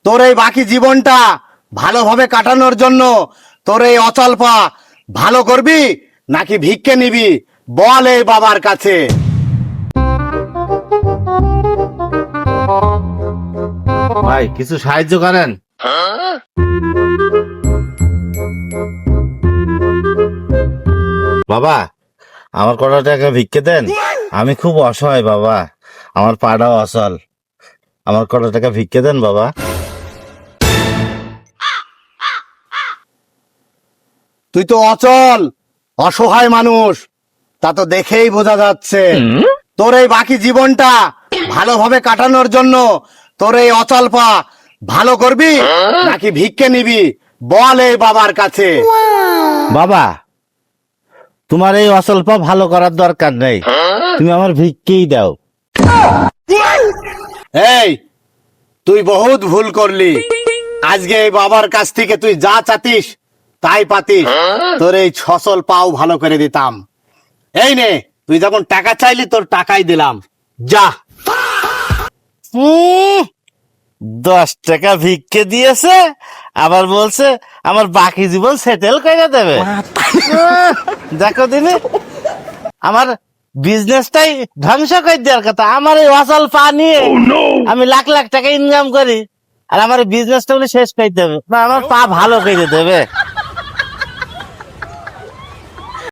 তোর এই বাকি জীবনটা ভালোভাবে কাটানোর জন্য তোর এই অচল পা ভালো করবি নাকি ভিক্ষে নিবি, বল এই বাবার কাছে। ভাই কিছু সাহায্য করেন। বাবা আমার কটা টাকা ভিক্ষে দেন, আমি খুব অসহায় বাবা, আমার পাটাও অচল, আমার কটা টাকা ভিক্ষে দেন বাবা। তুই তো অচল অসহায় মানুষ, তা তো দেখেই বোঝা যাচ্ছে। তোর এই বাকি জীবনটা ভালোভাবে কাটানোর জন্য তোর এই অচল পা ভালো করবি নাকি ভিক্ষে নিবি, বল এই বাবার কাছে। বাবা তোমার এই অচল পা ভালো করার দরকার নেই, তুমি আমার ভিক্ষেই দাও। এই তুই বহুত ভুল করলি, আজকে এই বাবার কাছ থেকে তুই যা চাতিস তাই পাতিস, তোর এই ছচল পাও ভালো করে দিতাম। এই নে, তুই যখন টাকা চাইলি তোর টাকাই দিলাম, যা। 10 টাকা ভিক্ষে দিয়েছে, আবার বলছে আমার বাকি জীবন সেটেল করে দেবে। দেখো দিনে আমার বিজনেসটাই ধ্বংস করে দেওয়ার কথা, আমার এই অচল পা নিয়ে আমি লাখ লাখ টাকা ইনকাম করি, আর আমার বিজনেসটা উনি শেষ করে দেবে, না আমার পা ভালো করে দেবে।